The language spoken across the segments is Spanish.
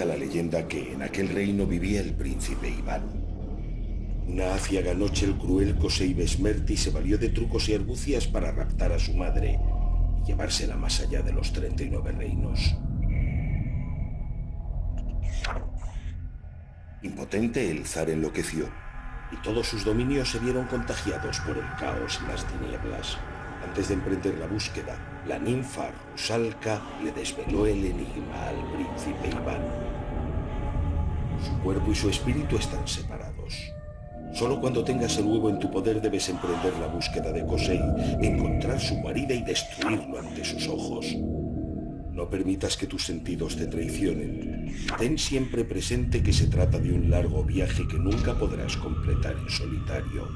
Cuenta la leyenda que en aquel reino vivía el príncipe Iván. Una aciaga noche el cruel Kosei Besmerti se valió de trucos y argucias para raptar a su madre y llevársela más allá de los 39 reinos. Impotente, el zar enloqueció y todos sus dominios se vieron contagiados por el caos y las tinieblas. Antes de emprender la búsqueda, la ninfa Rusalka le desveló el enigma al príncipe Iván. Su cuerpo y su espíritu están separados. Solo cuando tengas el huevo en tu poder debes emprender la búsqueda de Kosei, encontrar su guarida y destruirlo ante sus ojos. No permitas que tus sentidos te traicionen. Ten siempre presente que se trata de un largo viaje que nunca podrás completar en solitario.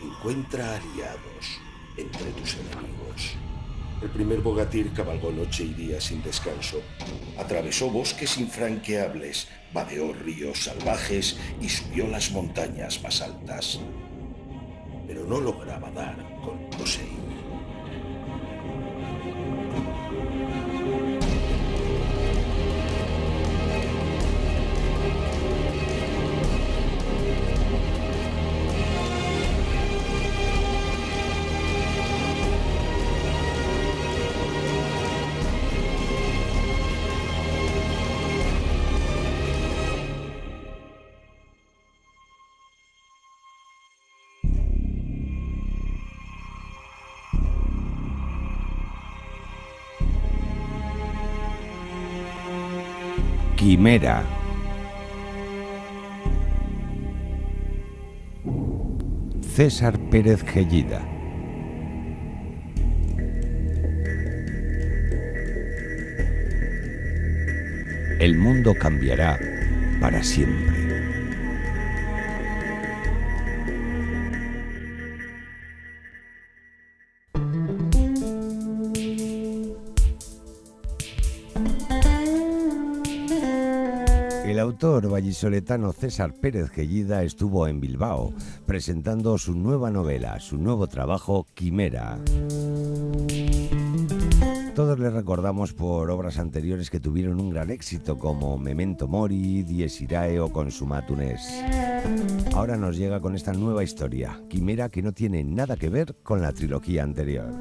Encuentra aliados entre tus enemigos. El primer bogatir cabalgó noche y día sin descanso. Atravesó bosques infranqueables, vadeó ríos salvajes y subió las montañas más altas. Pero no lograba dar con Kosei. Quimera. César Pérez Gellida. El mundo cambiará para siempre. El autor vallisoletano César Pérez Gellida estuvo en Bilbao presentando su nueva novela, su nuevo trabajo, Quimera. Todos le recordamos por obras anteriores que tuvieron un gran éxito, como Memento Mori, Dies Irae o Consumatum Est. Ahora nos llega con esta nueva historia, Quimera, que no tiene nada que ver con la trilogía anterior.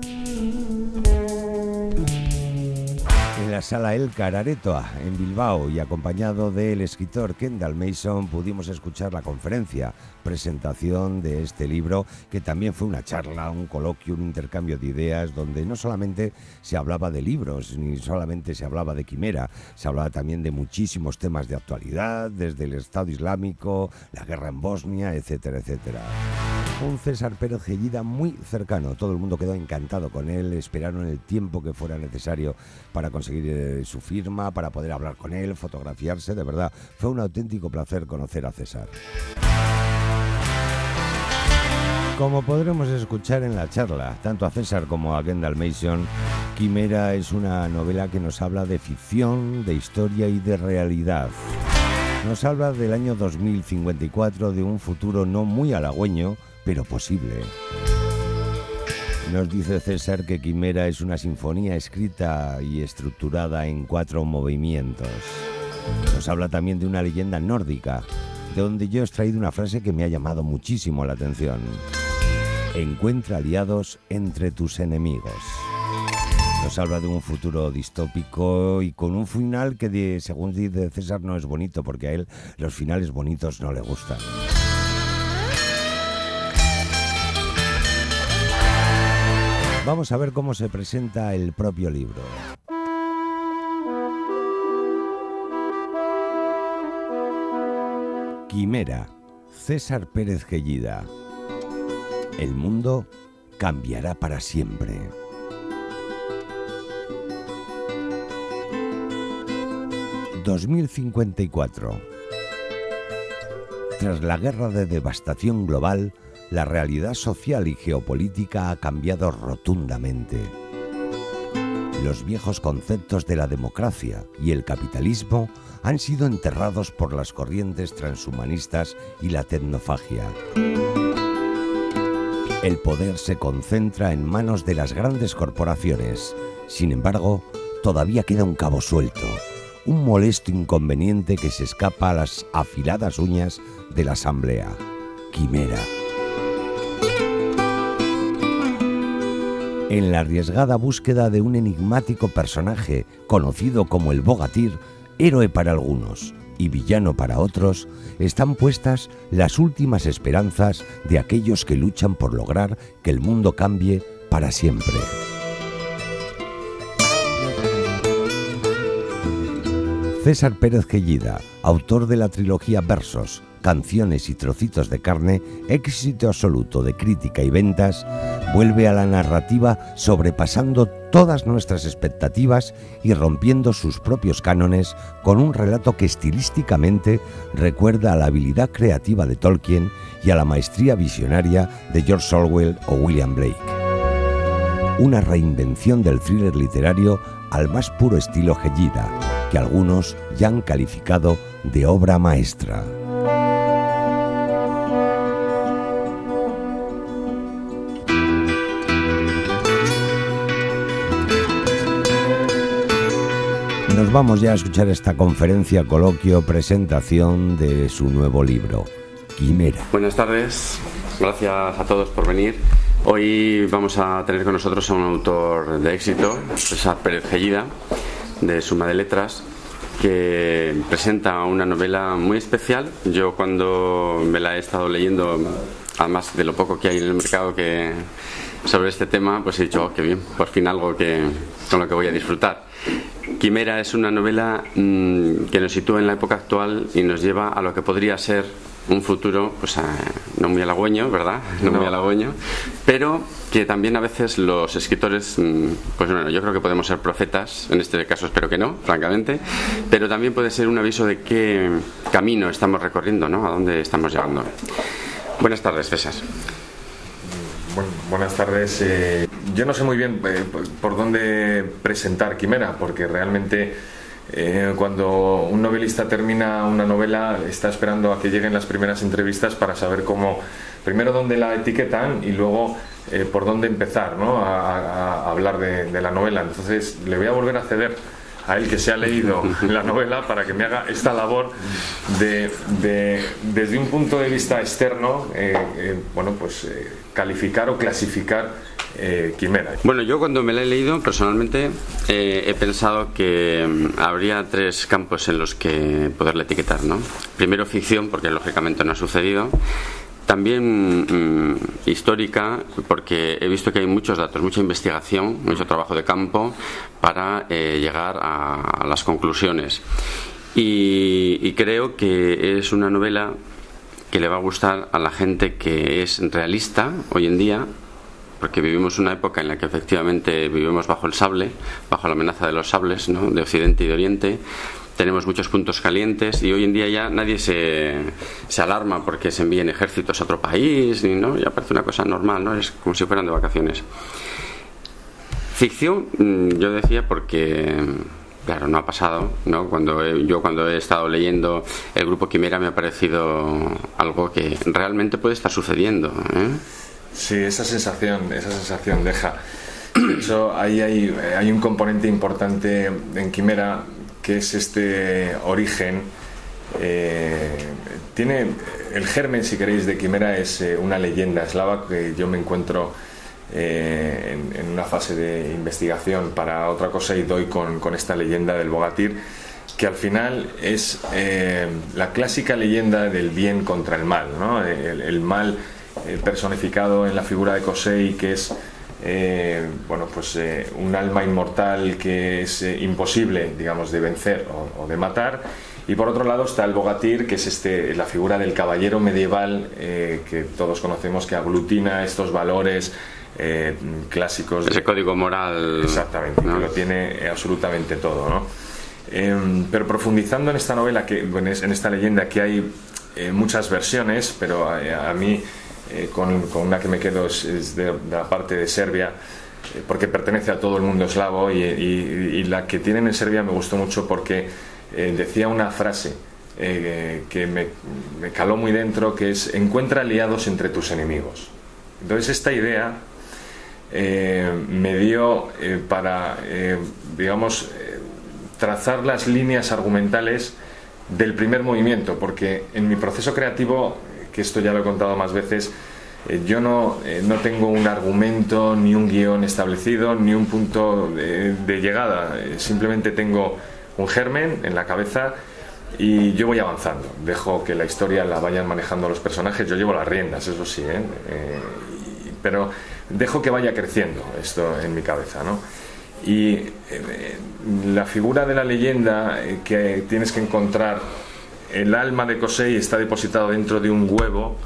En la sala El Cararetoa, en Bilbao, y acompañado del escritor Kendall Mason, pudimos escuchar la conferencia, presentación de este libro, que también fue una charla, un coloquio, un intercambio de ideas, donde no solamente se hablaba de libros, ni solamente se hablaba de Quimera, se hablaba también de muchísimos temas de actualidad, desde el Estado Islámico, la guerra en Bosnia, etcétera, etcétera. Un César Pérez Gellida muy cercano, todo el mundo quedó encantado con él, esperaron el tiempo que fuera necesario para conseguir su firma, para poder hablar con él, fotografiarse, de verdad, fue un auténtico placer conocer a César. Como podremos escuchar en la charla, tanto a César como a Kendall Mason, Quimera es una novela que nos habla de ficción, de historia y de realidad. Nos habla del año 2054, de un futuro no muy halagüeño, pero posible. Nos dice César que Quimera es una sinfonía escrita y estructurada en 4 movimientos. Nos habla también de una leyenda nórdica, de donde yo he extraído una frase que me ha llamado muchísimo la atención. Encuentra aliados entre tus enemigos. Nos habla de un futuro distópico y con un final que, según dice César, no es bonito, porque a él los finales bonitos no le gustan. Vamos a ver cómo se presenta el propio libro. Quimera, César Pérez Gellida. El mundo cambiará para siempre. ...2054... Tras la guerra de devastación global, la realidad social y geopolítica ha cambiado rotundamente. Los viejos conceptos de la democracia y el capitalismo han sido enterrados por las corrientes transhumanistas y la tecnofagia. El poder se concentra en manos de las grandes corporaciones. Sin embargo, todavía queda un cabo suelto. un molesto inconveniente que se escapa a las afiladas uñas de la asamblea. Quimera. En la arriesgada búsqueda de un enigmático personaje conocido como el Bogatyr, héroe para algunos y villano para otros, están puestas las últimas esperanzas de aquellos que luchan por lograr que el mundo cambie para siempre. César Pérez Gellida, autor de la trilogía Versos, Canciones y Trocitos de Carne, éxito absoluto de crítica y ventas, vuelve a la narrativa sobrepasando todas nuestras expectativas y rompiendo sus propios cánones con un relato que estilísticamente recuerda a la habilidad creativa de Tolkien y a la maestría visionaria de George Orwell o William Blake. Una reinvención del thriller literario al más puro estilo Gellida, que algunos ya han calificado de obra maestra. Nos vamos ya a escuchar esta conferencia, coloquio, presentación de su nuevo libro, Quimera. Buenas tardes, gracias a todos por venir. Hoy vamos a tener con nosotros a un autor de éxito, César Pérez Gellida, de Suma de Letras, que presenta una novela muy especial. Yo cuando me la he estado leyendo, además de lo poco que hay en el mercado sobre este tema, pues he dicho, oh, qué bien, por fin algo con lo que voy a disfrutar. Quimera es una novela que nos sitúa en la época actual y nos lleva a lo que podría ser un futuro, pues no muy halagüeño, ¿verdad? No muy halagüeño, pero que también a veces los escritores, pues bueno, yo creo que podemos ser profetas, en este caso espero que no, francamente, pero también puede ser un aviso de qué camino estamos recorriendo, ¿no? A dónde estamos llegando. Buenas tardes, César. Bueno, buenas tardes. Yo no sé muy bien por dónde presentar Quimera, porque realmente cuando un novelista termina una novela está esperando a que lleguen las primeras entrevistas para saber cómo, primero dónde la etiquetan y luego por dónde empezar, ¿no? a hablar de la novela. Entonces le voy a volver a ceder a él, que se ha leído la novela, para que me haga esta labor desde un punto de vista externo, calificar o clasificar Quimera. Bueno, yo cuando me la he leído personalmente he pensado que habría tres campos en los que poderla etiquetar, ¿no? Primero, ficción, porque lógicamente no ha sucedido. También histórica, porque he visto que hay muchos datos, mucha investigación, mucho trabajo de campo para llegar a las conclusiones. Y creo que es una novela que le va a gustar a la gente que es realista hoy en día, porque vivimos una época en la que efectivamente vivimos bajo el sable, bajo la amenaza de los sables, ¿no? De Occidente y de Oriente. Tenemos muchos puntos calientes y hoy en día ya nadie se alarma porque se envíen ejércitos a otro país, ¿no? Ya parece una cosa normal, ¿no? Es como si fueran de vacaciones. Ficción, yo decía, porque claro, no ha pasado, ¿no? Cuando he estado leyendo el grupo Quimera me ha parecido algo que realmente puede estar sucediendo, ¿eh? Sí, esa sensación deja. De hecho, ahí hay un componente importante en Quimera, que es este origen. Tiene el germen, si queréis, de Quimera es una leyenda eslava que yo me encuentro en una fase de investigación para otra cosa y doy con esta leyenda del Bogatyr, que al final es la clásica leyenda del bien contra el mal, ¿no? El mal personificado en la figura de Kosei, que es un alma inmortal que es imposible, digamos, de vencer o de matar. Y por otro lado está el Bogatyr, que es la figura del caballero medieval que todos conocemos, que aglutina estos valores clásicos. Ese código moral. Exactamente, ¿no? Que lo tiene absolutamente todo, ¿no? Pero profundizando en esta novela, en esta leyenda, que hay muchas versiones, pero a mí con una que me quedo es de la parte de Serbia, porque pertenece a todo el mundo eslavo, y la que tienen en Serbia me gustó mucho porque decía una frase que me caló muy dentro, que es: encuentra aliados entre tus enemigos. Entonces esta idea me dio para trazar las líneas argumentales del primer movimiento, porque en mi proceso creativo, que esto ya lo he contado más veces, yo no tengo un argumento, ni un guión establecido, ni un punto de llegada. Simplemente tengo un germen en la cabeza y yo voy avanzando. Dejo que la historia la vayan manejando los personajes. Yo llevo las riendas, eso sí, pero dejo que vaya creciendo esto en mi cabeza, ¿no? Y la figura de la leyenda, que tienes que encontrar el alma de Kosei está depositado dentro de un huevo.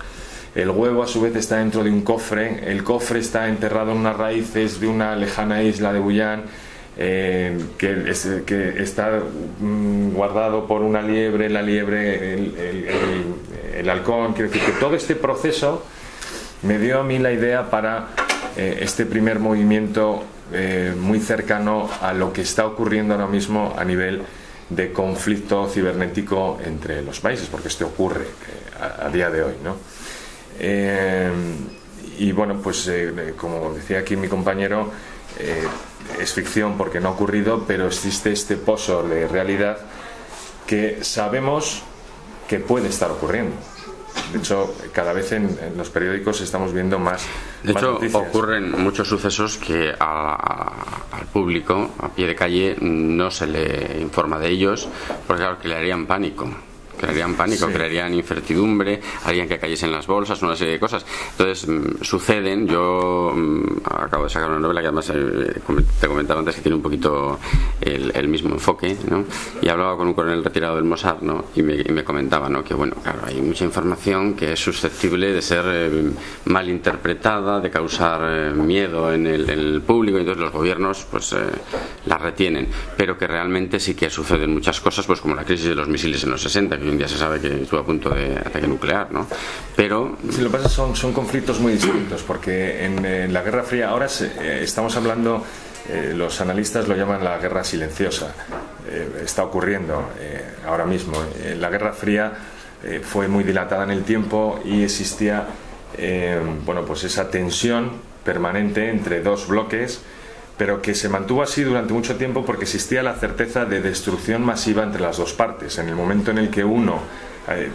El huevo a su vez está dentro de un cofre. El cofre está enterrado en unas raíces de una lejana isla de Buyán, que está guardado por una liebre, la liebre, el halcón. Quiero decir que todo este proceso me dio a mí la idea para este primer movimiento muy cercano a lo que está ocurriendo ahora mismo a nivel de conflicto cibernético entre los países, porque esto ocurre a día de hoy, ¿no? Y bueno, pues como decía aquí mi compañero, es ficción porque no ha ocurrido, pero existe este pozo de realidad que sabemos que puede estar ocurriendo. De hecho, cada vez en los periódicos estamos viendo más. De hecho, noticias. Ocurren muchos sucesos que al público, a pie de calle, no se le informa de ellos, porque claro, crearían pánico. Sí. Crearían incertidumbre, harían que cayesen las bolsas, una serie de cosas. Entonces, suceden. Yo acabo de sacar una novela que además te comentaba antes que tiene un poquito el mismo enfoque, ¿no? Y hablaba con un coronel retirado del Mossad, ¿no? Y me comentaba, ¿no? Que bueno, claro, hay mucha información que es susceptible de ser mal interpretada, de causar miedo en el público, y entonces los gobiernos pues la retienen, pero que realmente sí que suceden muchas cosas, pues como la crisis de los misiles en los 60, que hoy en día se sabe que estuvo a punto de ataque nuclear, ¿no? Pero sí, lo que pasa son conflictos muy distintos, porque en la Guerra Fría ahora estamos hablando, los analistas lo llaman la guerra silenciosa. Está ocurriendo ahora mismo. La Guerra Fría fue muy dilatada en el tiempo y existía bueno, pues esa tensión permanente entre dos bloques, pero que se mantuvo así durante mucho tiempo porque existía la certeza de destrucción masiva entre las dos partes. En el momento en el que uno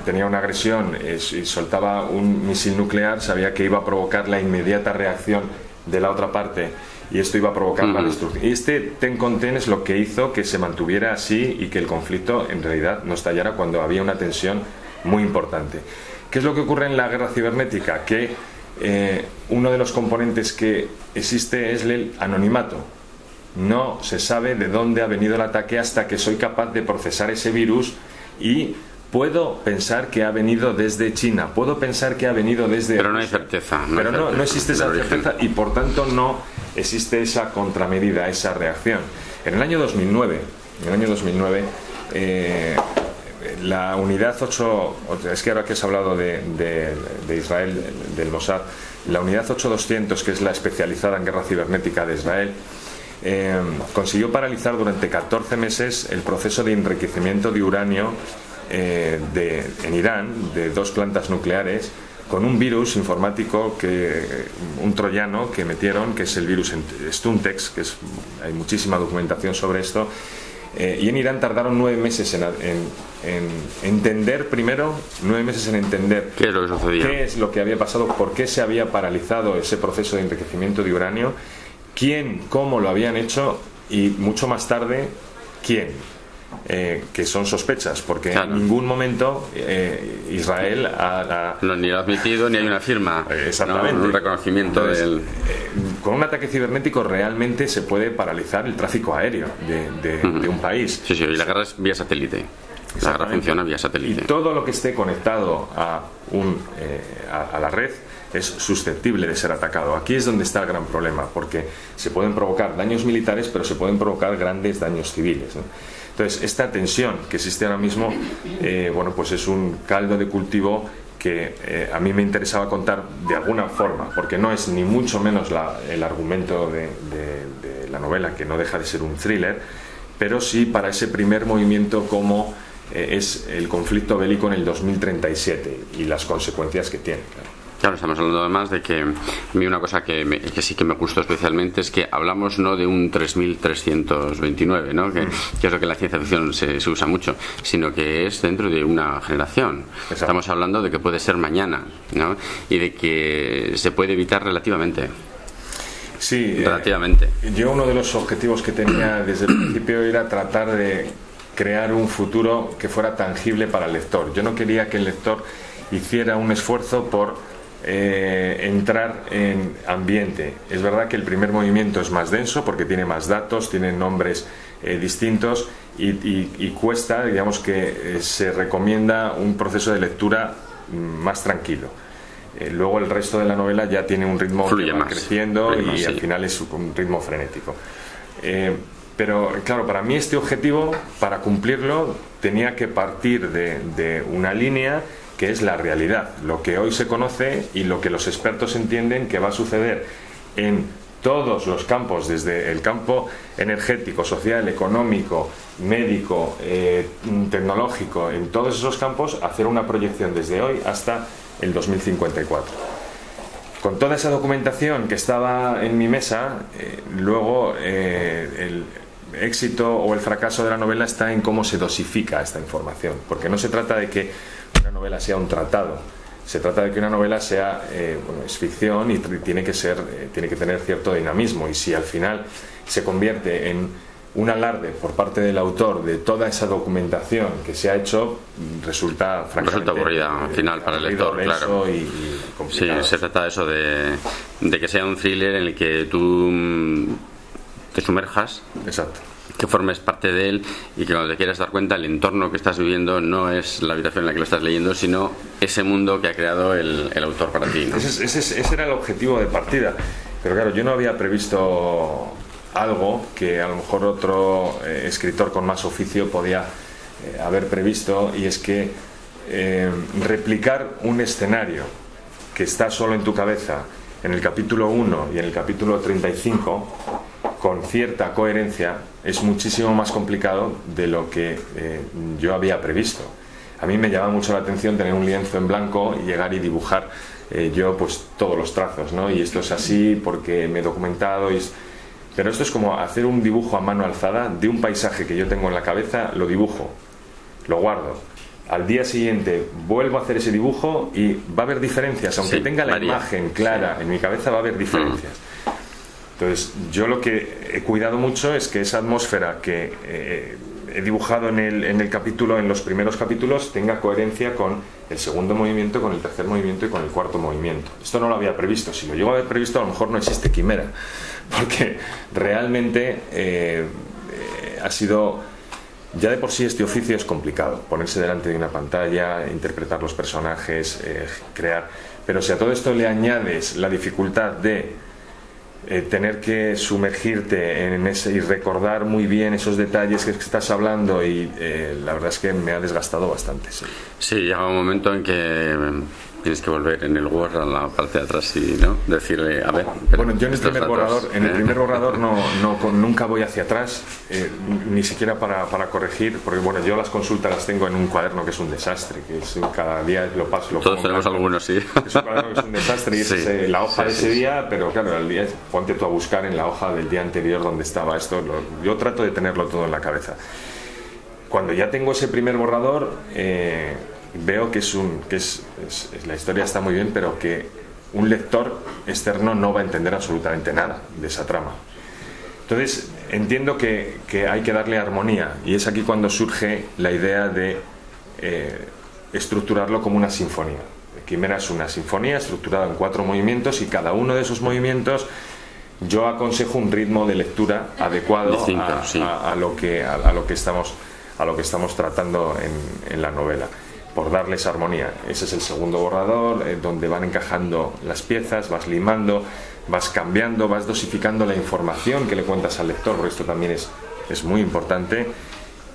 tenía una agresión y soltaba un misil nuclear, sabía que iba a provocar la inmediata reacción de la otra parte, y esto iba a provocar la destrucción. Y este ten con ten es lo que hizo que se mantuviera así y que el conflicto en realidad no estallara cuando había una tensión muy importante. ¿Qué es lo que ocurre en la guerra cibernética? Que uno de los componentes que existe es el anonimato. No se sabe de dónde ha venido el ataque hasta que soy capaz de procesar ese virus, y puedo pensar que ha venido desde China, puedo pensar que ha venido desde... Pero no hay certeza. Pero no existe esa certeza, y por tanto no existe esa contramedida, esa reacción. En el año 2009, la unidad 8, es que ahora que has hablado de Israel, del Mossad, la unidad 8200, que es la especializada en guerra cibernética de Israel, consiguió paralizar durante 14 meses el proceso de enriquecimiento de uranio en Irán, de 2 plantas nucleares, con un virus informático, un troyano que metieron, que es el virus Stuntex, hay muchísima documentación sobre esto. Y en Irán tardaron 9 meses en entender, primero 9 meses en entender qué es lo que sucedía, qué es lo que había pasado, por qué se había paralizado ese proceso de enriquecimiento de uranio, quién, cómo lo habían hecho, y mucho más tarde quién, que son sospechas, porque claro, en ningún momento Israel ni lo ha admitido ni hay una firma, exactamente, ¿no? Un reconocimiento. Entonces, con un ataque cibernético realmente se puede paralizar el tráfico aéreo de un país. Sí, y la guerra es vía satélite. La guerra funciona vía satélite. Y todo lo que esté conectado a la red es susceptible de ser atacado. Aquí es donde está el gran problema, porque se pueden provocar daños militares, pero se pueden provocar grandes daños civiles, ¿no? Entonces, esta tensión que existe ahora mismo, bueno, pues es un caldo de cultivo que a mí me interesaba contar de alguna forma, porque no es ni mucho menos el argumento de la novela, que no deja de ser un thriller, pero sí para ese primer movimiento como es el conflicto bélico en el 2037 y las consecuencias que tiene, claro. Claro, estamos hablando además de que a mí una cosa que sí que me gustó especialmente es que hablamos no de un 3329, ¿no? que es lo que en la ciencia ficción se usa mucho, sino que es dentro de una generación. Exacto. Estamos hablando de que puede ser mañana, ¿no? Y de que se puede evitar relativamente. Sí, relativamente. Yo uno de los objetivos que tenía desde el principio era tratar de crear un futuro que fuera tangible para el lector. Yo no quería que el lector hiciera un esfuerzo por entrar en ambiente. Es verdad que el primer movimiento es más denso porque tiene más datos, tiene nombres distintos y cuesta, digamos que se recomienda un proceso de lectura más tranquilo. Luego el resto de la novela ya tiene un ritmo que va creciendo y sí, al final es un ritmo frenético. Pero claro, para mí este objetivo, para cumplirlo, tenía que partir de una línea que es la realidad, lo que hoy se conoce y lo que los expertos entienden que va a suceder en todos los campos, desde el campo energético, social, económico, médico, tecnológico, en todos esos campos, hacer una proyección desde hoy hasta el 2054. Con toda esa documentación que estaba en mi mesa, luego el éxito o el fracaso de la novela está en cómo se dosifica esta información, porque no se trata de que una novela sea un tratado, se trata de que una novela sea es ficción y tiene que tener cierto dinamismo, y si al final se convierte en un alarde por parte del autor de toda esa documentación que se ha hecho, resulta francamente aburrida al final para el lector, claro. Y complicado. Sí, se trata de eso, de que sea un thriller en el que tú te sumerjas. Exacto. Que formes parte de él y que cuando te quieras dar cuenta el entorno que estás viviendo no es la habitación en la que lo estás leyendo, sino ese mundo que ha creado el autor para ti, ¿no? Ese era el objetivo de partida, pero claro, yo no había previsto algo que a lo mejor otro escritor con más oficio podía haber previsto, y es que replicar un escenario que está solo en tu cabeza en el capítulo 1 y en el capítulo 35 con cierta coherencia es muchísimo más complicado de lo que yo había previsto. A mí me llama mucho la atención tener un lienzo en blanco y llegar y dibujar yo pues todos los trazos, ¿no? Y esto es así porque me he documentado pero esto es como hacer un dibujo a mano alzada de un paisaje que yo tengo en la cabeza, lo dibujo, lo guardo. Al día siguiente vuelvo a hacer ese dibujo y va a haber diferencias, aunque tenga la imagen clara en mi cabeza, va a haber diferencias. Entonces, yo lo que he cuidado mucho es que esa atmósfera que he dibujado en el capítulo, en los primeros capítulos, tenga coherencia con el segundo movimiento, con el tercer movimiento y con el cuarto movimiento. Esto no lo había previsto. Si lo llego a haber previsto, a lo mejor no existe Quimera, porque realmente ha sido... Ya de por sí este oficio es complicado, ponerse delante de una pantalla, interpretar los personajes, crear... Pero si a todo esto le añades la dificultad de tener que sumergirte en ese y recordar muy bien esos detalles que estás hablando, y la verdad es que me ha desgastado bastante. Sí, llega un momento en que tienes que volver en el Word a la parte de atrás y ¿no? decirle, a ver... Bueno, yo en el primer borrador nunca voy hacia atrás, ni siquiera para corregir, porque bueno, yo las consultas las tengo en un cuaderno que es un desastre, que es, cada día lo paso. Todos tenemos algunos, sí. Es un cuaderno que es un desastre y es la hoja de ese día, pero claro, al día ponte tú a buscar en la hoja del día anterior donde estaba esto. Yo trato de tenerlo todo en la cabeza. Cuando ya tengo ese primer borrador, veo que la historia está muy bien, pero que un lector externo no va a entender absolutamente nada de esa trama. Entonces entiendo que hay que darle armonía, y es aquí cuando surge la idea de estructurarlo como una sinfonía. Quimera es una sinfonía estructurada en 4 movimientos, y cada uno de esos movimientos yo aconsejo un ritmo de lectura adecuado a lo que estamos tratando en la novela, por darles armonía. Ese es el segundo borrador, donde van encajando las piezas, vas limando, vas cambiando, vas dosificando la información que le cuentas al lector, porque esto también es muy importante.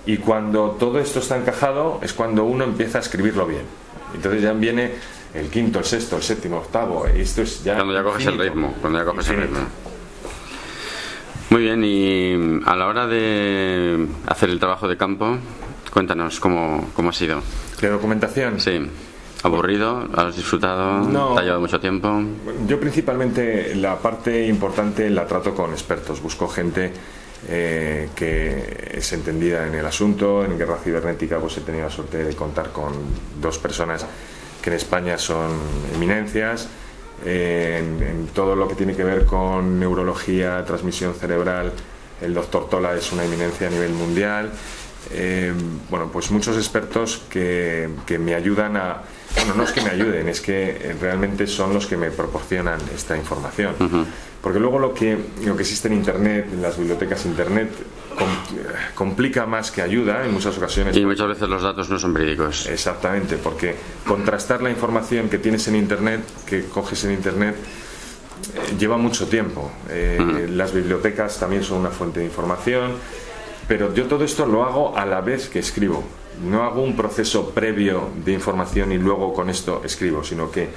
Y cuando todo esto está encajado es cuando uno empieza a escribirlo bien. Entonces ya viene el quinto, el sexto, el séptimo, octavo, esto es ya cuando ya coges el ritmo, Muy bien, y a la hora de hacer el trabajo de campo, cuéntanos cómo ha sido. ¿De documentación? Sí. ¿Aburrido? ¿Has disfrutado? No. ¿Te ha llevado mucho tiempo? Yo principalmente la parte importante la trato con expertos. Busco gente que es entendida en el asunto. En guerra cibernética pues he tenido la suerte de contar con 2 personas que en España son eminencias. En todo lo que tiene que ver con neurología, transmisión cerebral, el doctor Tola es una eminencia a nivel mundial. Bueno, pues muchos expertos que me ayudan a... Bueno, no es que me ayuden, es que realmente son los que me proporcionan esta información. Porque luego lo que existe en Internet, en las bibliotecas Internet, complica más que ayuda en muchas ocasiones. Y muchas veces los datos no son verídicos. Exactamente, porque contrastar la información que tienes en Internet, que coges en Internet, lleva mucho tiempo. Las bibliotecas también son una fuente de información, pero yo todo esto lo hago a la vez que escribo. No hago un proceso previo de información y luego con esto escribo, sino que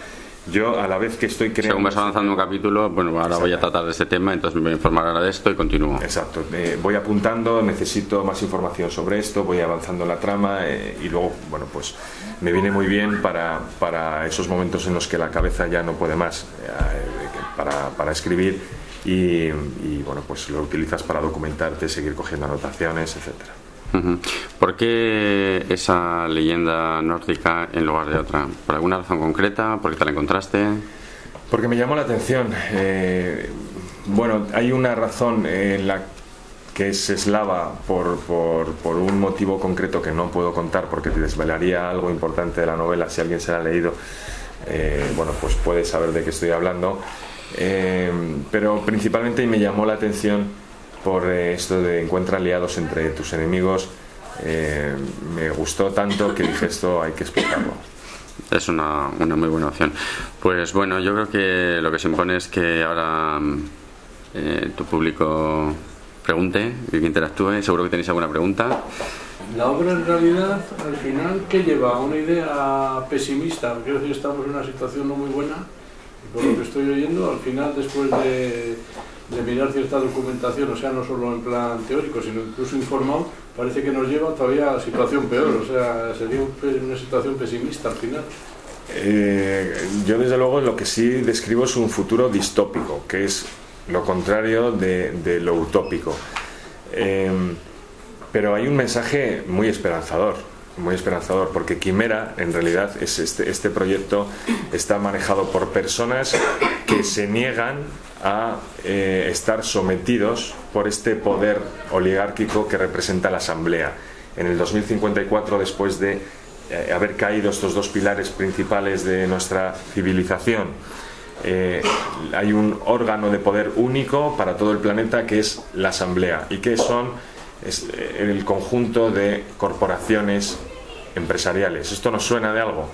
yo a la vez que estoy creando... Según vas avanzando un capítulo, bueno, ahora voy a tratar de este tema, entonces me voy a informar ahora de esto y continúo. Exacto, voy apuntando, necesito más información sobre esto, voy avanzando en la trama y luego, bueno, pues me viene muy bien para esos momentos en los que la cabeza ya no puede más para escribir y bueno, pues lo utilizas para documentarte, seguir cogiendo anotaciones, etcétera. ¿Por qué esa leyenda nórdica en lugar de otra? ¿Por alguna razón concreta? ¿Por qué te la encontraste? Porque me llamó la atención. Bueno, hay una razón en la que es eslava por un motivo concreto que no puedo contar porque te desvelaría algo importante de la novela. Si alguien se la ha leído, bueno, pues puede saber de qué estoy hablando. Pero principalmente me llamó la atención por esto de encuentra aliados entre tus enemigos. Me gustó tanto que dije esto hay que explicarlo. Es una muy buena opción. Pues bueno, yo creo que lo que se impone es que ahora tu público pregunte y que interactúe. Seguro que tenéis alguna pregunta. La obra en realidad, al final, ¿qué lleva? ¿Una idea pesimista? Quiero decir, estamos en una situación no muy buena y por lo que estoy oyendo, al final, después de mirar cierta documentación, o sea, no solo en plan teórico, sino incluso informado, parece que nos lleva todavía a situación peor, o sea, sería una situación pesimista al final. Yo desde luego lo que sí describo es un futuro distópico, que es lo contrario de lo utópico. Pero hay un mensaje muy esperanzador, porque Quimera, en realidad, es este proyecto está manejado por personas que se niegan a estar sometidos por este poder oligárquico que representa la Asamblea. En el 2054, después de haber caído estos 2 pilares principales de nuestra civilización, hay un órgano de poder único para todo el planeta que es la Asamblea, y que es el conjunto de corporaciones empresariales. ¿Esto nos suena de algo?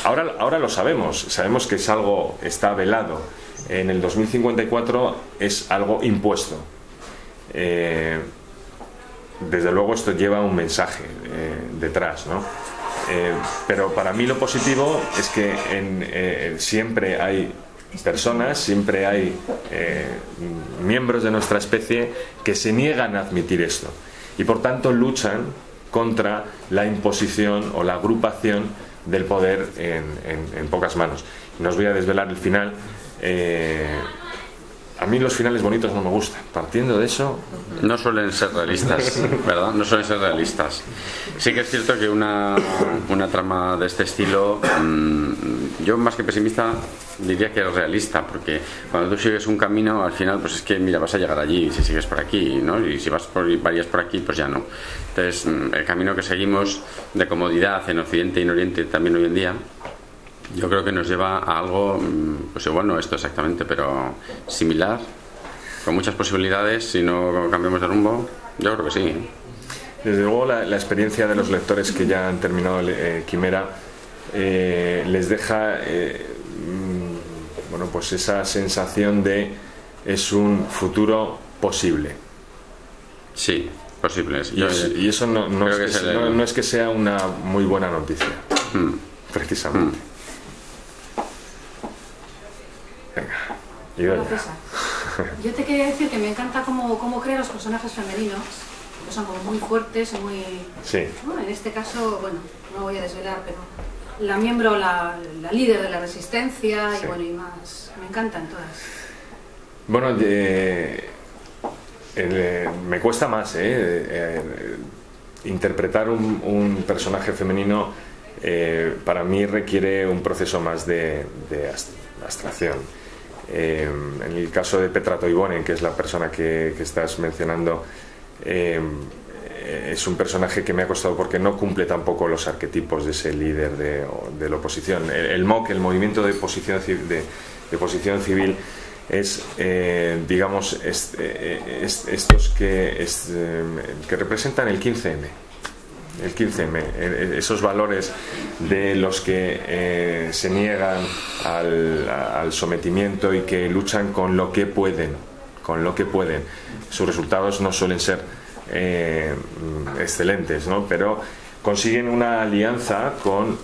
Ahora lo sabemos que es algo, está velado. En el 2054 es algo impuesto. Desde luego esto lleva un mensaje detrás, ¿no? Pero para mí lo positivo es que siempre hay personas, siempre hay miembros de nuestra especie que se niegan a admitir esto y por tanto luchan contra la imposición o la agrupación del poder en pocas manos. No os voy a desvelar el final. A mí los finales bonitos no me gustan. Partiendo de eso... No suelen ser realistas, ¿verdad? No suelen ser realistas. Sí que es cierto que una trama de este estilo, yo más que pesimista diría que es realista, porque cuando tú sigues un camino, al final, pues es que, mira, vas a llegar allí si sigues por aquí, ¿no? Y si varías por aquí, pues ya no. Entonces, el camino que seguimos de comodidad en Occidente y en Oriente, también hoy en día, yo creo que nos lleva a algo, pues igual no esto exactamente, pero similar, con muchas posibilidades. Si no cambiamos de rumbo, yo creo que sí. Desde luego la experiencia de los lectores que ya han terminado Quimera les deja bueno, pues esa sensación de es un futuro posible. Sí, posible. Y eso no es que sea una muy buena noticia, precisamente. Venga, yo te quería decir que me encanta cómo crea los personajes femeninos que son como muy fuertes, muy... Sí. ¿no? En este caso, bueno, no voy a desvelar, pero la miembro, la líder de la resistencia, Sí. y bueno, y más, me encantan todas. Bueno, me cuesta más interpretar un personaje femenino. Para mí requiere un proceso más de abstracción. En el caso de Petra Toivonen, que es la persona que estás mencionando, es un personaje que me ha costado porque no cumple tampoco los arquetipos de ese líder de la oposición. El MOC, el Movimiento de Oposición Civil, es, digamos, estos que representan el 15M. El 15M, esos valores de los que se niegan al sometimiento y que luchan con lo que pueden, Sus resultados no suelen ser excelentes, ¿no? Pero consiguen una alianza con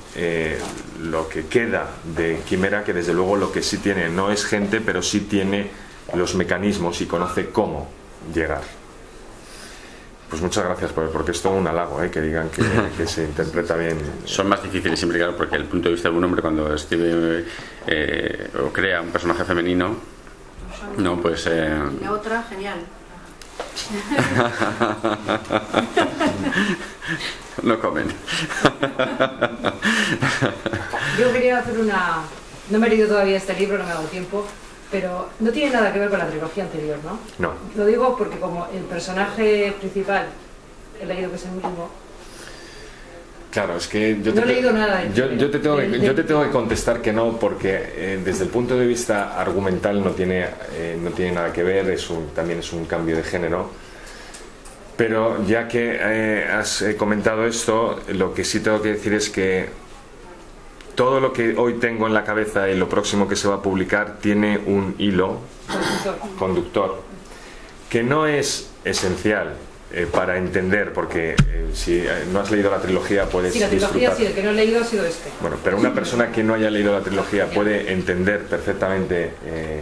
lo que queda de Quimera, que desde luego lo que sí tiene no es gente, pero sí tiene los mecanismos y conoce cómo llegar. Pues muchas gracias, porque es todo un halago, que digan que se interpreta bien. Son más difíciles siempre, claro, porque el punto de vista de un hombre cuando escribe o crea un personaje femenino, no, pues... La otra, genial. No comen. Yo quería hacer una... No me he leído todavía este libro, no me ha dado tiempo, pero no tiene nada que ver con la trilogía anterior, ¿no? No. Lo digo porque como el personaje principal he leído que es el último. Claro, es que No he leído nada de yo te tengo que contestar que no, porque desde el punto de vista argumental no tiene nada que ver, también es un cambio de género. Pero ya que has comentado esto, lo que sí tengo que decir es que todo lo que hoy tengo en la cabeza y lo próximo que se va a publicar tiene un hilo conductor que no es esencial para entender, porque si no has leído la trilogía puedes Sí, la trilogía disfrutar. Sí, el que no he leído ha sido este. Bueno, pero una persona que no haya leído la trilogía puede entender perfectamente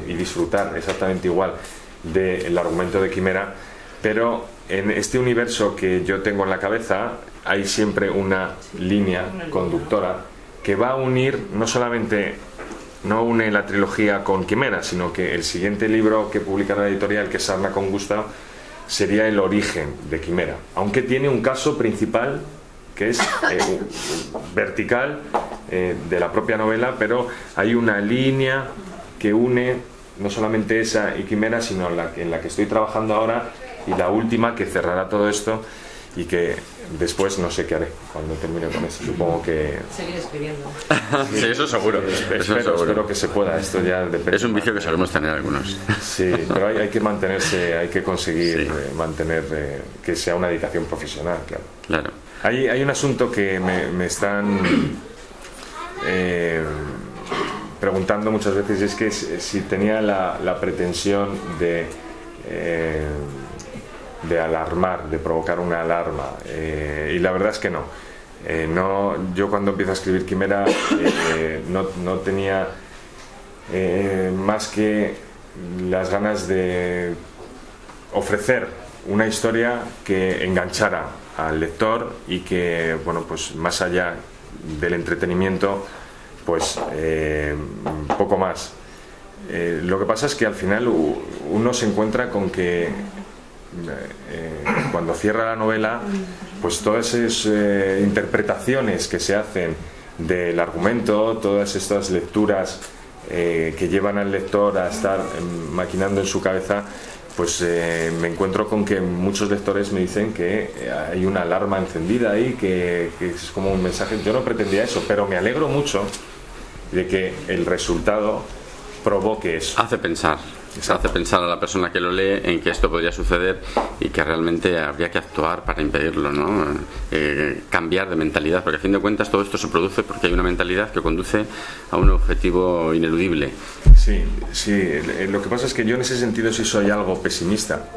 y disfrutar exactamente igual del argumento de Quimera, pero en este universo que yo tengo en la cabeza hay siempre una línea conductora que va a unir, no une la trilogía con Quimera, sino que el siguiente libro que publicará la editorial, que es Sarna con Gusto, sería el origen de Quimera, aunque tiene un caso principal que es vertical de la propia novela, pero hay una línea que une no solamente esa y Quimera, sino en la que estoy trabajando ahora, y la última que cerrará todo esto, y que después no sé qué haré cuando termine con esto. Supongo que Seguir escribiendo. Sí, eso seguro. espero que se pueda. Esto ya depende. Es un vicio que solemos tener algunos. Sí, pero hay que mantenerse, hay que conseguir mantener que sea una dedicación profesional, claro. Claro. Hay un asunto que me están preguntando muchas veces, es que si tenía la pretensión de alarmar, de provocar una alarma, y la verdad es que no. Yo cuando empiezo a escribir Quimera no tenía más que las ganas de ofrecer una historia que enganchara al lector y que, bueno, pues más allá del entretenimiento, pues poco más. Lo que pasa es que al final uno se encuentra con que cuando cierra la novela, pues todas esas interpretaciones que se hacen del argumento, todas estas lecturas que llevan al lector a estar maquinando en su cabeza, pues me encuentro con que muchos lectores me dicen que hay una alarma encendida ahí, que es como un mensaje. Yo no pretendía eso, pero me alegro mucho de que el resultado provoque eso. Hace pensar a la persona que lo lee en que esto podría suceder y que realmente habría que actuar para impedirlo, ¿no? Cambiar de mentalidad, porque a fin de cuentas todo esto se produce porque hay una mentalidad que conduce a un objetivo ineludible. Sí, lo que pasa es que yo en ese sentido sí soy algo pesimista,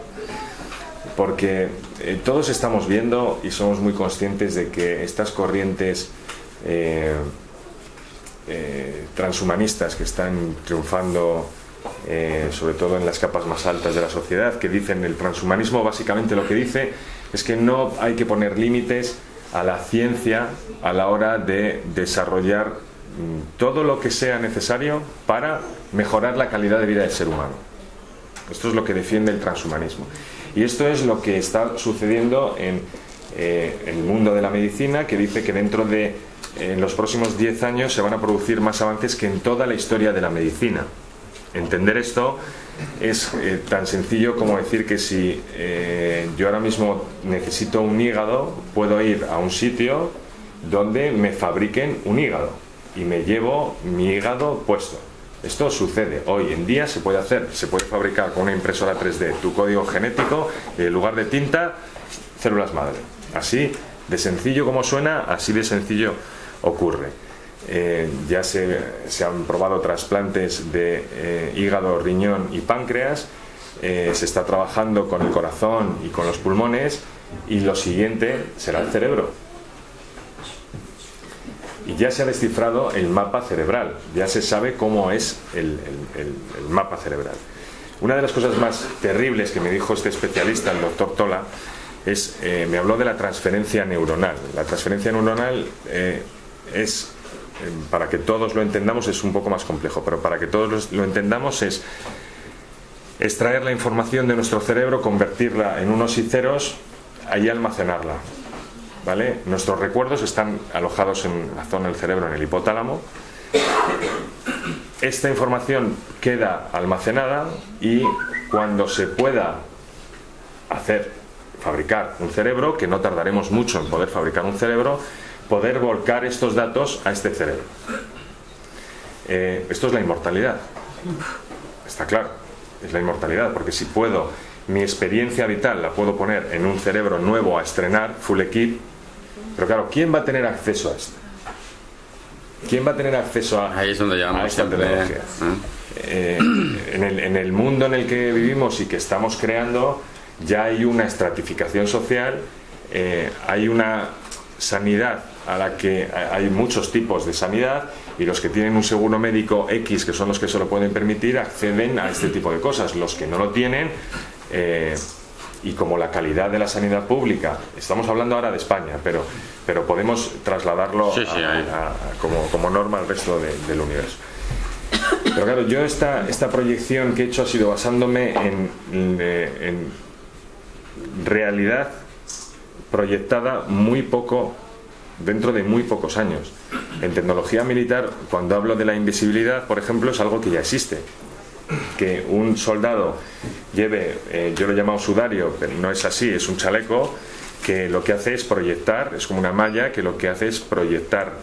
porque todos estamos viendo y somos muy conscientes de que estas corrientes transhumanistas que están triunfando sobre todo en las capas más altas de la sociedad, que dicen, el transhumanismo básicamente lo que dice Es que no hay que poner límites a la ciencia a la hora de desarrollar todo lo que sea necesario para mejorar la calidad de vida del ser humano. Esto es lo que defiende el transhumanismo. Y esto es lo que está sucediendo en el mundo de la medicina, que dice que dentro de en los próximos 10 años se van a producir más avances que en toda la historia de la medicina. Entender esto es tan sencillo como decir que si yo ahora mismo necesito un hígado, puedo ir a un sitio donde me fabriquen un hígado y me llevo mi hígado puesto. Esto sucede. Hoy en día se puede hacer, se puede fabricar con una impresora 3D tu código genético y en lugar de tinta, células madre. Así de sencillo como suena, así de sencillo ocurre. Ya se han probado trasplantes de hígado, riñón y páncreas. Se está trabajando con el corazón y con los pulmones, y lo siguiente será el cerebro. Y ya se ha descifrado el mapa cerebral, ya se sabe cómo es el mapa cerebral. Una de las cosas más terribles que me dijo este especialista, el doctor Tola, me habló de la transferencia neuronal. La transferencia neuronal es, para que todos lo entendamos, es un poco más complejo, pero para que todos lo entendamos es extraer la información de nuestro cerebro, convertirla en unos y ceros y almacenarla. ¿Vale? Nuestros recuerdos están alojados en la zona del cerebro, en el hipotálamo. Esta información queda almacenada y cuando se pueda fabricar un cerebro, que no tardaremos mucho en poder fabricar un cerebro, poder volcar estos datos a este cerebro. Esto es la inmortalidad. Está claro, es la inmortalidad, porque si puedo, mi experiencia vital la puedo poner en un cerebro nuevo a estrenar, full equip. Pero claro, ¿quién va a tener acceso a esto? ¿Quién va a tener acceso a esta tecnología? En el mundo en el que vivimos y que estamos creando, ya hay una estratificación social, hay una sanidad a la que hay muchos tipos de sanidad, y los que tienen un seguro médico X, que son los que se lo pueden permitir, acceden a este tipo de cosas. Los que no lo tienen, y como la calidad de la sanidad pública, estamos hablando ahora de España, pero podemos trasladarlo como norma al resto del universo. Pero claro, yo esta proyección que he hecho ha sido basándome en realidad proyectada dentro de muy pocos años. En tecnología militar, cuando hablo de la invisibilidad, por ejemplo, es algo que ya existe. Que un soldado lleve, yo lo he llamado sudario, pero no es así, es un chaleco que lo que hace es proyectar, es como una malla que lo que hace es proyectar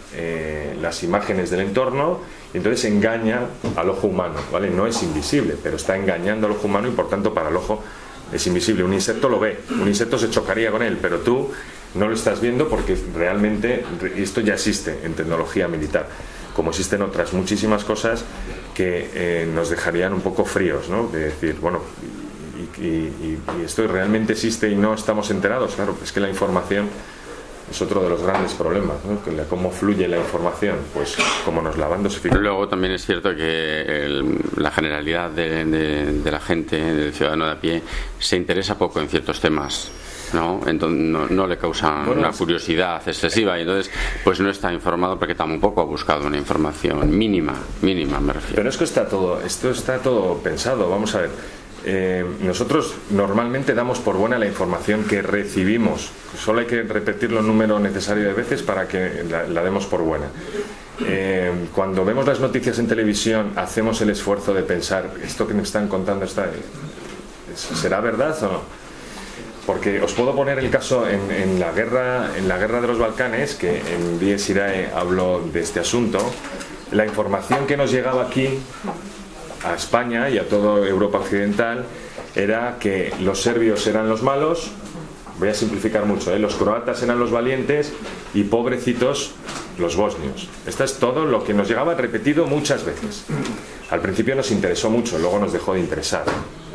las imágenes del entorno, y entonces engaña al ojo humano, ¿vale? No es invisible, pero está engañando al ojo humano, y por tanto para el ojo es invisible. Un insecto lo ve, un insecto se chocaría con él, pero tú no lo estás viendo porque realmente esto ya existe en tecnología militar, como existen otras muchísimas cosas que nos dejarían un poco fríos, ¿no? De decir, bueno, y esto realmente existe y no estamos enterados. Claro, es que la información es otro de los grandes problemas, ¿no? ¿Cómo fluye la información? Pues como nos la van dosificando. Luego también es cierto que la generalidad de la gente, del ciudadano de a pie, se interesa poco en ciertos temas, ¿no? Entonces no le causa una curiosidad excesiva, y entonces pues no está informado porque tampoco ha buscado una información mínima me refiero. Pero es que esto está todo pensado. Vamos a ver, nosotros normalmente damos por buena la información que recibimos, solo hay que repetirlo el número necesario de veces para que la demos por buena. Cuando vemos las noticias en televisión, hacemos el esfuerzo de pensar, esto que me están contando ¿será verdad o no? Porque os puedo poner el caso en la guerra de los Balcanes, que en Dies Irae habló de este asunto. La información que nos llegaba aquí a España y a toda Europa occidental era que los serbios eran los malos, voy a simplificar mucho, los croatas eran los valientes y pobrecitos los bosnios. Esto es todo lo que nos llegaba repetido muchas veces. Al principio nos interesó mucho, luego nos dejó de interesar.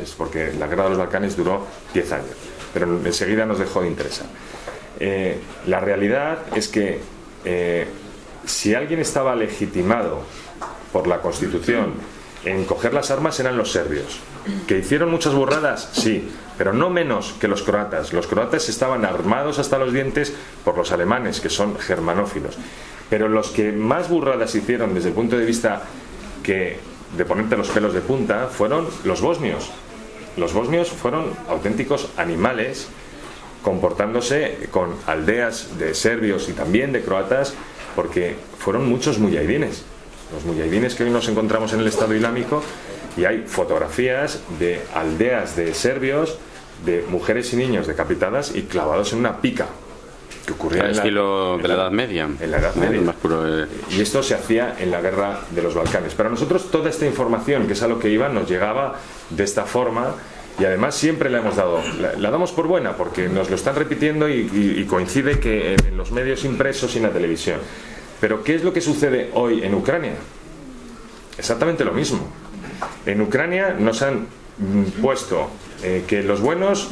Es porque la guerra de los Balcanes duró 10 años, pero enseguida nos dejó de interesar. La realidad es que si alguien estaba legitimado por la Constitución en coger las armas eran los serbios. ¿Que hicieron muchas burradas? Sí, pero no menos que los croatas. Los croatas estaban armados hasta los dientes por los alemanes, que son germanófilos. Pero los que más burradas hicieron desde el punto de vista de ponerte los pelos de punta fueron los bosnios. Los bosnios fueron auténticos animales, comportándose con aldeas de serbios y también de croatas, porque fueron muchos mujahidines. Los mujahidines que hoy nos encontramos en el Estado Islámico, y hay fotografías de aldeas de serbios, de mujeres y niños decapitadas y clavados en una pica, que ocurría al estilo de la Edad Media. En la Edad Media. Más puro, Y esto se hacía en la guerra de los Balcanes. Pero a nosotros toda esta información, que es a lo que iba, nos llegaba de esta forma, y además siempre la hemos dado, la damos por buena, porque nos lo están repitiendo y coincide que en los medios impresos y en la televisión. Pero ¿qué es lo que sucede hoy en Ucrania? Exactamente lo mismo. En Ucrania nos han puesto que los buenos,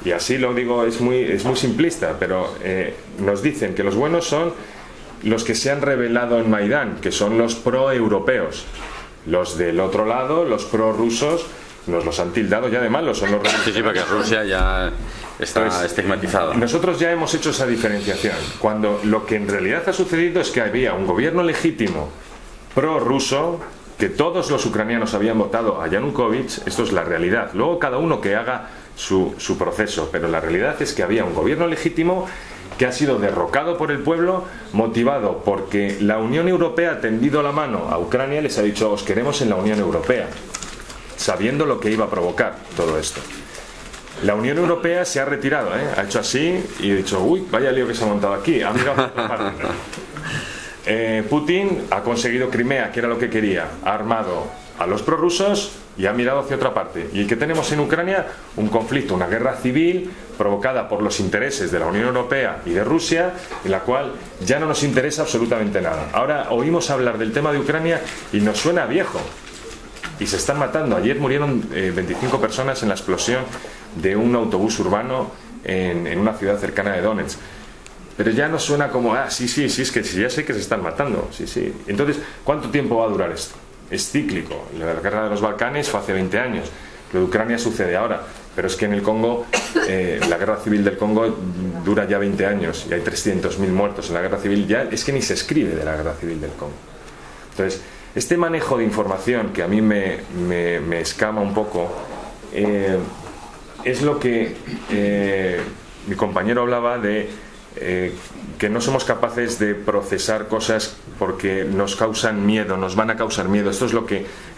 y así lo digo, es muy simplista, pero nos dicen que los buenos son los que se han rebelado en Maidán, que son los pro-europeos. Los del otro lado, los pro-rusos, nos los han tildado ya de malos, son los sí, porque Rusia ya está estigmatizada. Nosotros ya hemos hecho esa diferenciación, cuando lo que en realidad ha sucedido es que había un gobierno legítimo pro-ruso, que todos los ucranianos habían votado a Yanukovych. Esto es la realidad. Luego cada uno que haga su proceso, pero la realidad es que había un gobierno legítimo que ha sido derrocado por el pueblo, motivado porque la Unión Europea ha tendido la mano a Ucrania y les ha dicho: os queremos en la Unión Europea, sabiendo lo que iba a provocar todo esto. La Unión Europea se ha retirado, ha hecho así y ha dicho: uy, vaya lío que se ha montado aquí, ha mirado por otra parte. Putin ha conseguido Crimea, que era lo que quería, ha armado a los prorrusos y ha mirado hacia otra parte. ¿Y qué tenemos en Ucrania? Un conflicto, una guerra civil provocada por los intereses de la Unión Europea y de Rusia, en la cual ya no nos interesa absolutamente nada. Ahora oímos hablar del tema de Ucrania y nos suena viejo. Y se están matando. Ayer murieron 25 personas en la explosión de un autobús urbano en una ciudad cercana de Donetsk. Pero ya no suena como, sí, es que ya sé que se están matando. Sí. Entonces, ¿cuánto tiempo va a durar esto? Es cíclico. La guerra de los Balcanes fue hace 20 años. Lo de Ucrania sucede ahora. Pero es que en el Congo, la guerra civil del Congo dura ya 20 años y hay 300.000 muertos en la guerra civil. Ya es que ni se escribe de la guerra civil del Congo. Entonces, este manejo de información que a mí me escama un poco, es lo que mi compañero hablaba de que no somos capaces de procesar cosas porque nos causan miedo, nos van a causar miedo. Esto es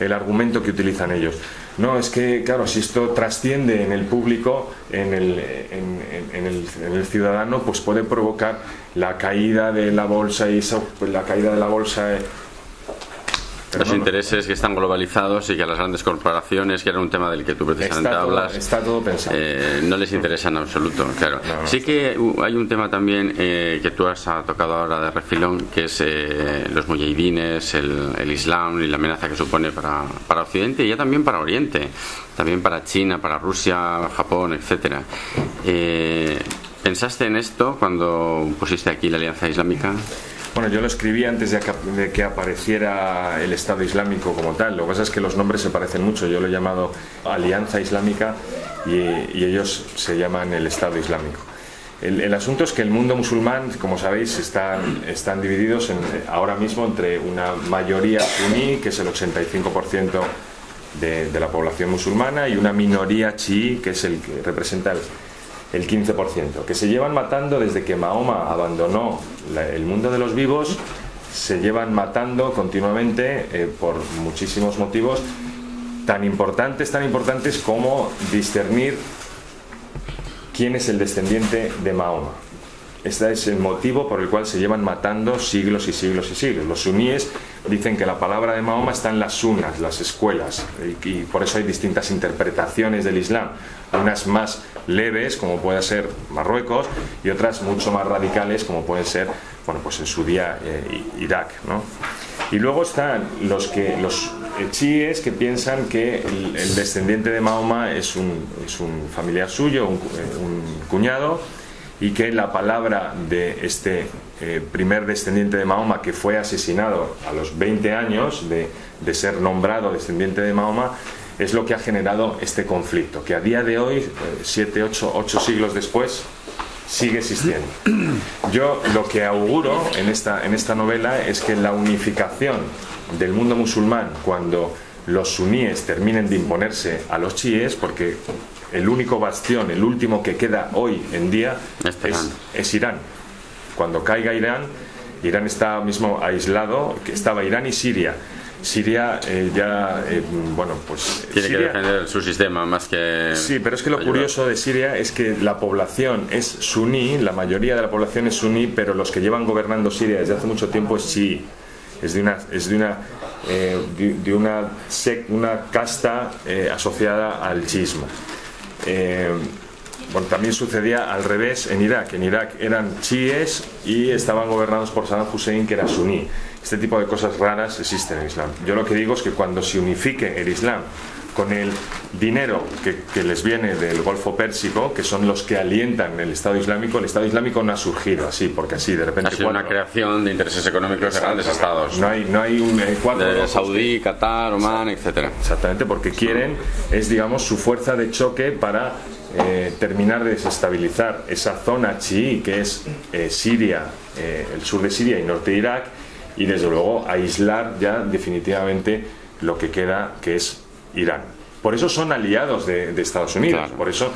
el argumento que utilizan ellos. No, es que claro, si esto trasciende en el público, en el ciudadano, pues puede provocar la caída de la bolsa y la caída de la bolsa. Los intereses que están globalizados y que a las grandes corporaciones, que era un tema del que tú precisamente hablas, está todo pensado. No les interesa en absoluto, claro. No. Sí que hay un tema también que tú has tocado ahora de refilón, que es los mujahidines, el Islam y la amenaza que supone para Occidente y ya también para Oriente, también para China, para Rusia, Japón, etcétera. ¿Pensaste en esto cuando pusiste aquí la Alianza Islámica? Bueno, yo lo escribí antes de que apareciera el Estado Islámico como tal. Lo que pasa es que los nombres se parecen mucho. Yo lo he llamado Alianza Islámica y ellos se llaman el Estado Islámico. El asunto es que el mundo musulmán, como sabéis, están divididos ahora mismo entre una mayoría suní, que es el 85% de la población musulmana, y una minoría chií, que es el que representa el 15%, que se llevan matando desde que Mahoma abandonó el mundo de los vivos. Se llevan matando continuamente por muchísimos motivos tan importantes como discernir quién es el descendiente de Mahoma. Este es el motivo por el cual se llevan matando siglos y siglos y siglos. Los suníes dicen que la palabra de Mahoma está en las sunas, las escuelas, y por eso hay distintas interpretaciones del Islam, unas más leves, como puede ser Marruecos, y otras mucho más radicales, como pueden ser, bueno, pues en su día Irak, ¿no? Y luego están los chiíes, que piensan que el descendiente de Mahoma es un familiar suyo, un cuñado, y que la palabra de este primer descendiente de Mahoma, que fue asesinado a los 20 años de de ser nombrado descendiente de Mahoma, es lo que ha generado este conflicto, que a día de hoy, 8 siglos después, sigue existiendo. Yo lo que auguro en esta novela es que la unificación del mundo musulmán, cuando los suníes terminen de imponerse a los chiíes, porque el único bastión, el último que queda hoy en día es Irán. Cuando caiga Irán está mismo aislado, que estaba Irán y Siria. Siria pues tiene Siria, que defender su sistema más que... Sí, pero es que lo curioso de Siria es que la población es suní, la mayoría de la población es suní, pero los que llevan gobernando Siria desde hace mucho tiempo es chií. Es de una casta asociada al chiismo. Bueno, también sucedía al revés en Irak. En Irak eran chiíes y estaban gobernados por Saddam Hussein, que era suní. Este tipo de cosas raras existen en el Islam. Yo lo que digo es que cuando se unifique el Islam con el dinero que les viene del Golfo Pérsico, que son los que alientan el Estado Islámico no ha surgido así, porque así de repente... Ha sido una creación de intereses económicos de grandes estados. No hay un cuatro de Saudí, Qatar, Omán, etcétera. Exactamente, porque quieren, es digamos su fuerza de choque para terminar de desestabilizar esa zona chií que es Siria, el sur de Siria y norte de Irak, y desde luego aislar ya definitivamente lo que queda, que es Irán. Por eso son aliados de Estados Unidos, claro. Por eso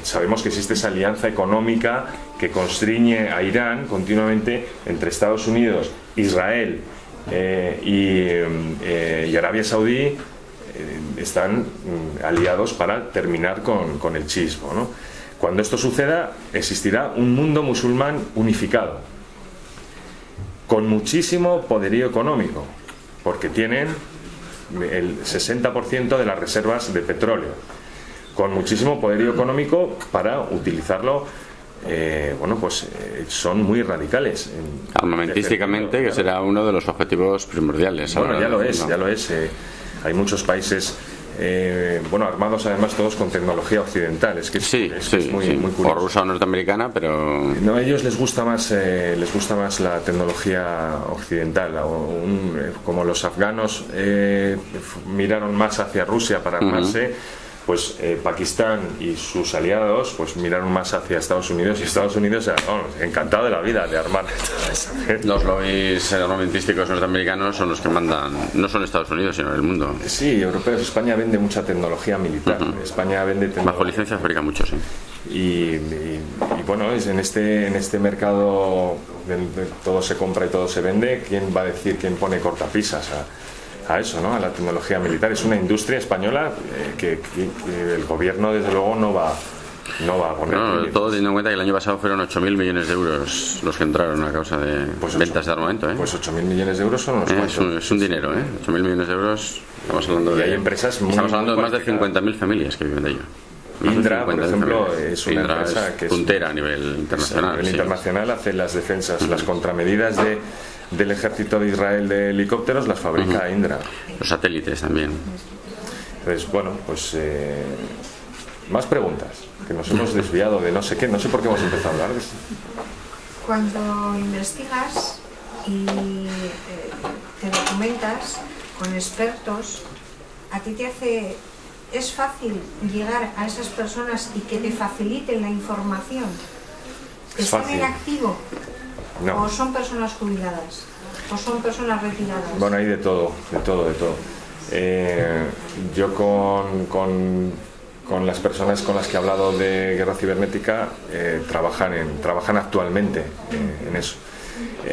sabemos que existe esa alianza económica que constriñe a Irán continuamente entre Estados Unidos, Israel y Arabia Saudí. Están aliados para terminar con el chiismo, ¿no? Cuando esto suceda, existirá un mundo musulmán unificado, con muchísimo poderío económico, porque tienen el 60% de las reservas de petróleo, con muchísimo poderío económico para utilizarlo. Son muy radicales armamentísticamente, que será uno de los objetivos primordiales. Bueno, ya lo es. Hay muchos países armados además todos con tecnología occidental. Es muy curioso. O rusa o norteamericana, pero no, a ellos les gusta más la tecnología occidental. Como los afganos miraron más hacia Rusia para armarse, pues Pakistán y sus aliados pues miraron más hacia Estados Unidos, y Estados Unidos encantado de la vida de armar toda esa gente. Los lobbies armamentísticos norteamericanos son los que mandan, no son Estados Unidos sino el mundo. Sí, europeos. España vende mucha tecnología militar. España vende bajo licencia fabrica mucho, sí. Y bueno, es en este mercado de todo se compra y todo se vende. ¿Quién va a decir, quién pone cortapisas a eso, ¿no? A la tecnología militar? Es una industria española que el gobierno desde luego no va a poner. Todo teniendo en cuenta que el año pasado fueron 8.000 millones de euros los que entraron a causa de ventas de armamento. Pues 8.000 millones de euros son unos cuantos. Es un dinero, 8.000 millones de euros. Estamos hablando de, hay empresas estamos hablando de más de 50.000 familias que viven de ello. Indra, por ejemplo, es una empresa que es puntera a nivel internacional. A nivel internacional hace las defensas, las contramedidas del ejército de Israel de helicópteros las fabrica Indra. Los satélites también. Entonces, más preguntas, que nos hemos desviado de no sé qué, no sé por qué hemos empezado a hablar de esto. Cuando investigas y te documentas con expertos, a ti es fácil llegar a esas personas y que te faciliten la información. ¿Están en activo? No. ¿O son personas jubiladas? ¿O son personas retiradas? Bueno, hay de todo. Yo con las personas con las que he hablado de guerra cibernética trabajan actualmente en eso.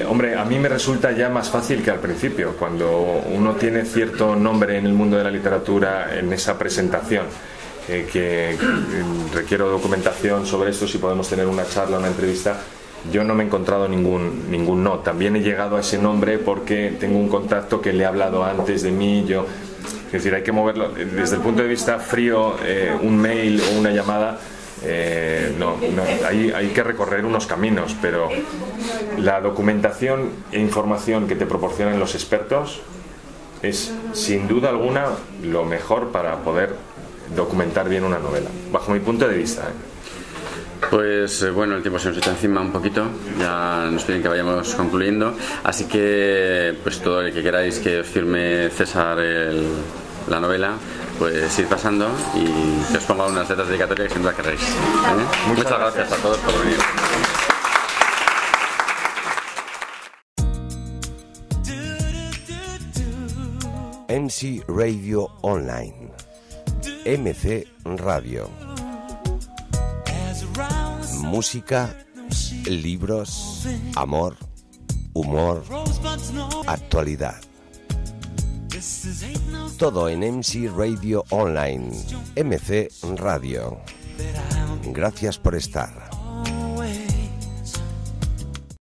Hombre, a mí me resulta ya más fácil que al principio, cuando uno tiene cierto nombre en el mundo de la literatura, en esa presentación, que requiero documentación sobre esto, si podemos tener una charla, una entrevista. Yo no me he encontrado ningún no. También he llegado a ese nombre porque tengo un contacto que le ha hablado antes de mí. Es decir, hay que moverlo desde el punto de vista frío. Un mail o una llamada, hay que recorrer unos caminos, pero la documentación e información que te proporcionan los expertos es sin duda alguna lo mejor para poder documentar bien una novela, bajo mi punto de vista. Pues bueno, el tiempo se nos echa encima un poquito, ya nos piden que vayamos concluyendo, así que pues todo el que queráis que os firme César la novela, pues ir pasando y que os ponga unas letras dedicatorias que sin duda querréis. Muchas gracias a todos por venir. MC Radio Online, MC Radio. Música, libros, amor, humor, actualidad. Todo en MC Radio Online, MC Radio. Gracias por estar.